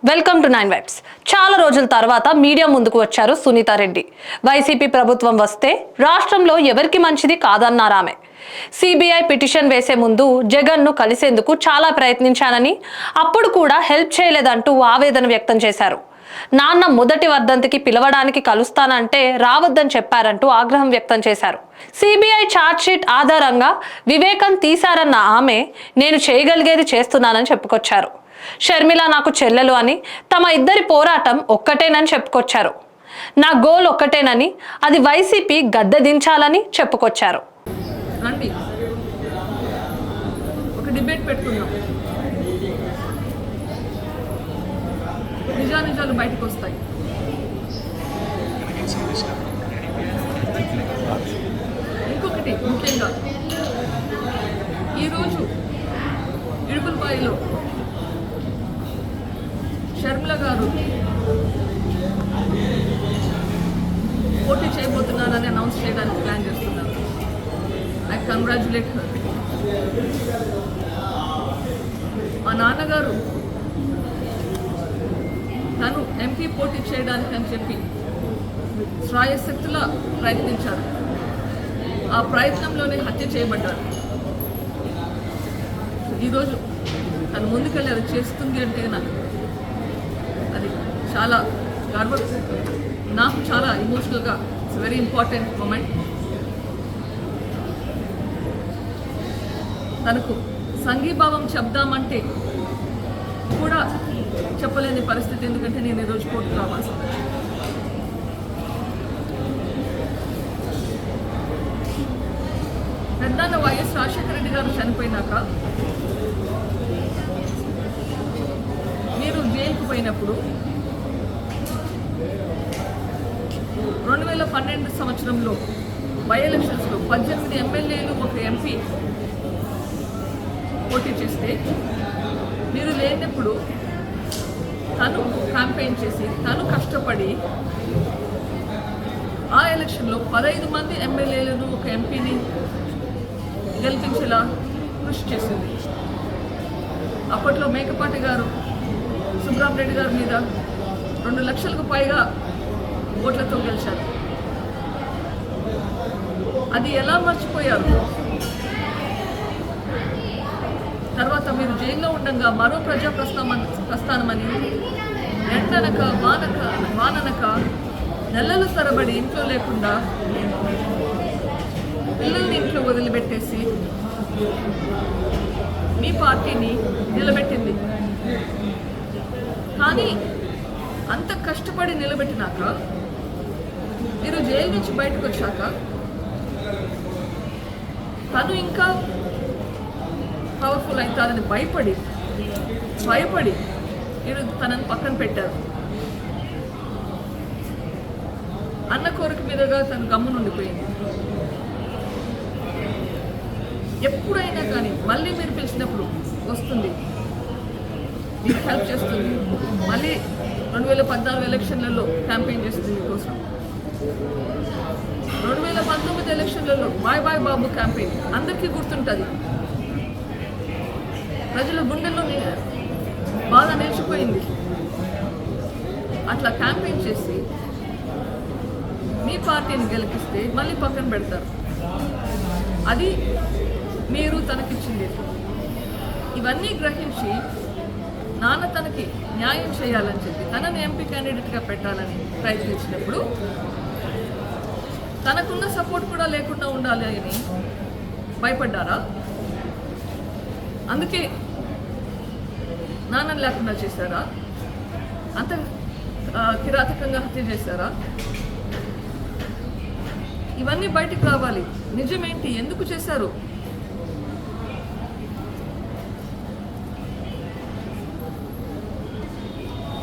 Welcome to 9 vibes. చాలా రోజుల తర్వాత మీడియా ముందుకు వచ్చారు సునీతా రెడ్డి. వైసీపీ ప్రభుత్వం వస్తే రాష్ట్రంలో ఎవరికి మంచిది కాదన్నారామె. సిబిఐ పిటిషన్ వేసే ముందు జగన్ను కలిసేందుకు చాలా ప్రయత్నించానని, అప్పుడు కూడా హెల్ప్ చేయలేదంటూ ఆవేదన వ్యక్తం చేశారు. నాన్న మొదటి వర్ధంతికి పిలవడానికి కలుస్తానంటే రావద్దని చెప్పారంటూ ఆగ్రహం వ్యక్తం చేశారు. సిబిఐ ఛార్జ్షీట్ ఆధారంగా వివేకం తీశారన్న ఆమె, నేను చేయగలిగేది చేస్తున్నానని చెప్పుకొచ్చారు. షర్మిల నాకు చెల్లెలు అని, తమ ఇద్దరి పోరాటం ఒక్కటేనని చెప్పుకొచ్చారు. నా గోల్ ఒక్కటేనని, అది వైసీపీ గద్దె దించాలని చెప్పుకొచ్చారు. రండి, ఒక డిబేట్ పెట్టుకుందాం. నిజానిజాలు బయటకు వస్తాయి. ఇంకొకటి ముఖ్యంగా, ఈరోజు ఇడుపులపాయలో షర్మిల గారు పోటీ చేయబోతున్నారని అనౌన్స్ చేయడానికి ప్లాన్ చేస్తున్నారు. I congratulate her. మా నాన్నగారు తను ఎంపీ పోటీ చేయడానికి అని చెప్పి శ్రాయశక్తులా ప్రయత్నించారు. ఆ ప్రయత్నంలోనే హత్య చేయబడ్డారు. ఈరోజు తను ముందుకెళ్ళి అది చేస్తుంది అంటే అది చాలా గర్వం. నాకు చాలా ఎమోషనల్గా ఇట్స్ వెరీ ఇంపార్టెంట్ మూమెంట్. తనకు సంఘీభావం చెప్దామంటే కూడా చెప్పలేని పరిస్థితి. ఎందుకంటే నేను ఈరోజు కోర్టుకు రావాల్సి ఉంది. పెద్దన్న వైఎస్ రాజశేఖర రెడ్డి గారు చనిపోయినాక మీరు జైలుకు పోయినప్పుడు 2012 సంవత్సరంలో బై ఎలక్షన్స్లో 18 ఎమ్మెల్యేలు ఒక ఎంపీ పోటీ చేస్తే మీరు లేనప్పుడు తను క్యాంపెయిన్ చేసి తను కష్టపడి ఆ ఎలక్షన్లో 15 మంది ఎమ్మెల్యేలను ఒక ఎంపీని గెలిపించేలా కృషి చేసింది. అప్పట్లో మేకపాటి గారు సుబ్రహ్మరెడ్డి గారి మీద 2 లక్షలకు పైగా ఓట్లతో గెలిచారు. అది ఎలా మర్చిపోయారు? తర్వాత మీరు జైల్లో ఉండగా మరో ప్రజా ప్రస్థానమని ఎండనక వాననక నెలల తరబడి ఇంట్లో లేకుండా పిల్లల్ని ఇంట్లో వదిలిపెట్టేసి మీ పార్టీని నిలబెట్టింది. కానీ అంత కష్టపడి నిలబెట్టినాక మీరు జైలు నుంచి బయటకు వచ్చాక తను ఇంకా పవర్ఫుల్ అవుతారని భయపడి మీరు తనని పక్కన పెట్టారు. అన్న కోరిక మీదుగా తను గమ్మునుండిపోయింది. ఎప్పుడైనా కానీ మళ్ళీ మీరు పిలిచినప్పుడు వస్తుంది, మీకు హెల్ప్ చేస్తుంది. మళ్ళీ 2014 ఎలక్షన్లలో క్యాంపెయిన్ చేస్తుంది మీకోసం. 2019 ఎలక్షన్లలో బాయ్ బాయ్ బాబు క్యాంపెయిన్ అందరికీ గుర్తుంటుంది. ప్రజల గుండెల్లో బాధ నిలిచిపోయింది. అట్లా క్యాంపెయిన్ చేసి మీ పార్టీని గెలిపిస్తే మళ్ళీ పక్కన పెడతారు. అది మీరు తనకిచ్చింది. ఇవన్నీ గ్రహించి నాన్న తనకి న్యాయం చేయాలని చెప్పి తనని ఎంపీ క్యాండిడేట్గా పెట్టాలని ప్రయత్నించినప్పుడు తనకున్న సపోర్ట్ కూడా లేకుండా ఉండాలి అని భయపడ్డారా? అందుకే నాన్నని లేకుండా చేశారా? అంత కిరాతకంగా హత్య చేశారా? ఇవన్నీ బయటకు రావాలి. నిజమేంటి, ఎందుకు చేశారు?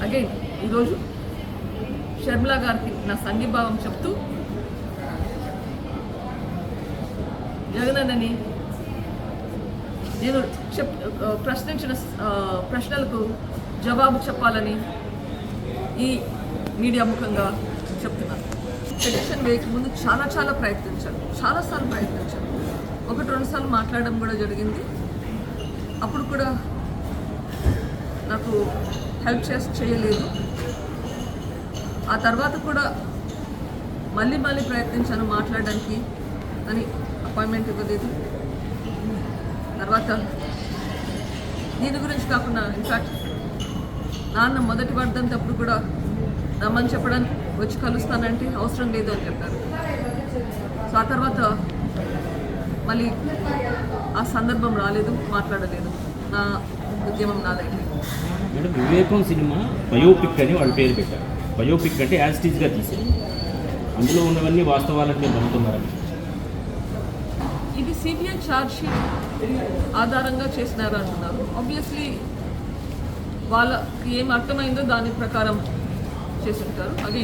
అగైన్ ఈరోజు షర్మిల గారికి నా సంఘీభావం చెప్తూ, జగనన్నని నేను ప్రశ్నించిన ప్రశ్నలకు జవాబు చెప్పాలని ఈ మీడియా ముఖంగా చెప్తున్నాను. పిటిషన్ వేయక ముందు చాలా ప్రయత్నించాను, చాలాసార్లు ప్రయత్నించాను. 1-2 సార్లు మాట్లాడడం కూడా జరిగింది. అప్పుడు కూడా నాకు హెల్ప్ చేయలేదు. ఆ తర్వాత కూడా మళ్ళీ ప్రయత్నించాను మాట్లాడడానికి, కానీ అపాయింట్మెంట్ ఇవ్వలేదు. తర్వాత దీని గురించి కాకుండా ఇన్ఫ్యాక్ట్ నాన్న మొదటి వర్ధంతప్పుడు కూడా రమ్మని చెప్పడానికి వచ్చి కలుస్తానంటే అవసరం లేదు అని చెప్పారు. సో ఆ తర్వాత మళ్ళీ ఆ సందర్భం రాలేదు, మాట్లాడలేదు. నా ఉద్యమం నాదైతే. మేడం, వివేకం సినిమా బయోపిక్ అని వాళ్ళు పేరు పెట్టారు. బయోపిక్ అంటే యాజ్ ఇట్ ఈజ్గా తీసేది, అందులో ఉన్నవన్నీ వాస్తవాలకు మీరు నమ్ముతున్నారని. ఇది సిబిఐ ఛార్జ్ షీట్ ఆధారంగా చేసినారు అంటున్నారు. ఆబ్వియస్లీ వాళ్ళకి ఏం అర్థమైందో దాని ప్రకారం చేస్తుంటారు. అది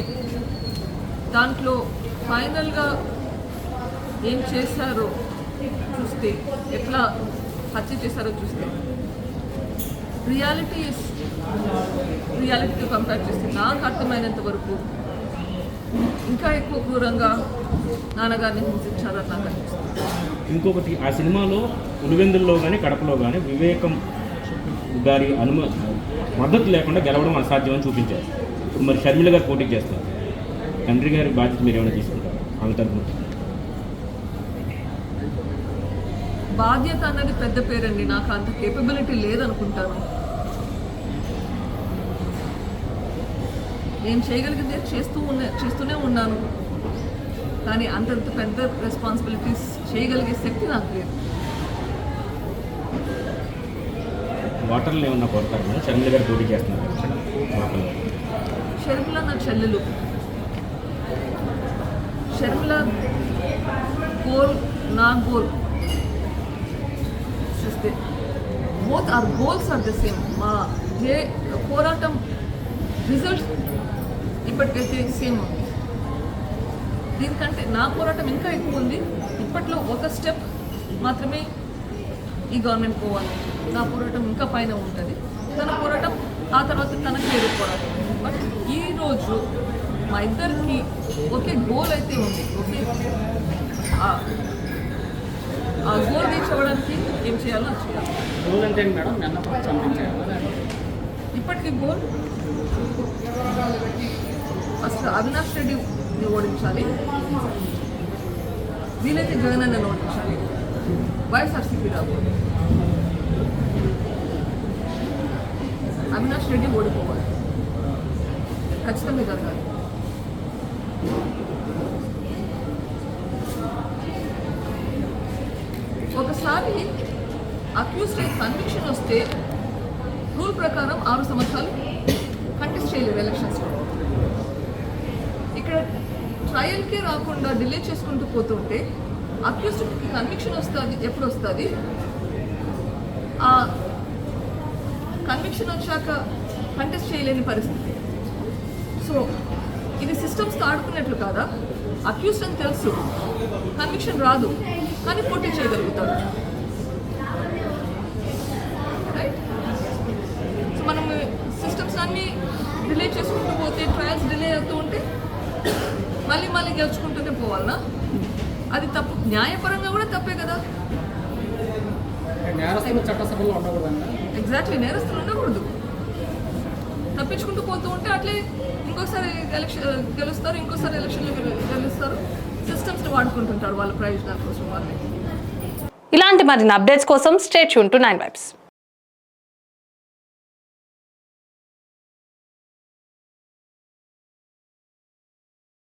దాంట్లో ఫైనల్గా ఏం చేశారో చూస్తే, ఎట్లా హత్య చేశారో చూస్తే, రియాలిటీతో కంపేర్ చేస్తే నాకు అర్థమైనంత వరకు ఇంకా ఎక్కువ క్రూరంగా నాన్నగారిని హింసించారని నాకు అనిపిస్తుంది. ఇంకొకటి, ఆ సినిమాలో పులివెందుల్లో కానీ కడపలో కానీ వివేకం గారి మద్దతు లేకుండా గెలవడం అసాధ్యమని చూపించారు. మరి షర్మిల గారు పోటీ చేస్తారు, తండ్రి గారి బాధ్యత మీరు ఏమైనా తీసుకుంటారు ఆమె తరఫున? బాధ్యత అన్నది పెద్ద పేరండి, నాకు అంత కేపబిలిటీ లేదనుకుంటాను. నేను చేయగలిగిందే చేస్తూనే ఉన్నాను, కానీ అంతంత పెద్ద రెస్పాన్సిబిలిటీస్ చేయగలిగే శక్తి నాకు లేదు. వాటర్లో ఏమన్నా కోరుతారు కదా, షర్మిల గారు పోటీ చేస్తున్నారు. షర్మిల నా చెల్లెలు. షర్మిల గోల్ నా గోల్ చూస్తే both are goals are the same. మా పోరాటం రిజల్ట్ ఇప్పటికైతే సేమ్ ఉంది. దీనికంటే నా పోరాటం ఇంకా ఎక్కువ ఉంది. ఇప్పట్లో ఒక స్టెప్ మాత్రమే ఈ గవర్నమెంట్ పోవాలి. నా పోరాటం ఇంకా పైన ఉంటుంది. తన పోరాటం ఆ తర్వాత తనకి వేరే పోరాటం. బట్ ఈరోజు మా ఇద్దరికి ఒకే గోల్ అయితే ఉంది. ఓకే, ఆ గోల్ రీచ్ అవ్వడానికి ఏం చేయాలో అది చేయాలి. గోల్ అంటే మేడం ఇప్పటికీ గోల్ ఫస్ట్ అవినాష్ రెడ్డిని ఓడించాలి, వీలైతే జగన్ అన్నని ఓడించాలి, వైఎస్ఆర్సీపీ రాకూడదు. అవినాష్ రెడ్డి ఓడిపోవాలి, ఖచ్చితంగా జరగాలి. ఒకసారి అక్యూజ్డ్ కన్విక్షన్ వస్తే రూల్ ప్రకారం 6 సంవత్సరాలు కంటెస్ట్ చేయలేదు ఎలక్షన్స్లో. ఇక్కడ ట్రయల్కే రాకుండా డిలే చేసుకుంటూ పోతుంటే అక్యూజ్డ్కి కన్విక్షన్ వస్తుంది. ఎప్పుడు వస్తుంది? ఆ కన్విక్షన్ వచ్చాక కంటెస్ట్ చేయలేని పరిస్థితి. సో ఇది సిస్టమ్స్తో ఆడుకున్నట్లు కాదా? అక్యూజ్డ్ అని తెలుసు, కన్విక్షన్ రాదు, కానీ పోటీ చేయగలుగుతాడు. రైట్? సో మనం సిస్టమ్స్ అన్నీ డిలే చేసుకుంటూ పోతే, ట్రయల్స్ డిలే అవుతూ ఉంటే మళ్ళీ గెలుచుకుంటూనే పోవాలన్నా? అది తప్పు. న్యాయపరంగా కూడా తప్పే కదా. నేరస్తులు చట్టసభలో ఉండకూడదండి. ఎగ్జాక్ట్లీ, నేరస్తులు ఉండకూడదు. తప్పించుకుంటూ పోతూ ఉంటే అట్లే ఇంకోసారి గెలుస్తారు, ఇంకోసారి ఎలక్షన్లో గెలుస్తారు. సిస్టమ్స్ని వాడుకుంటుంటారు వాళ్ళ ప్రయోజనాల కోసం. వాళ్ళే ఇలాంటి మరిన్ని అప్డేట్స్ కోసం స్టే ట్యూన్ టు 9 Vibes.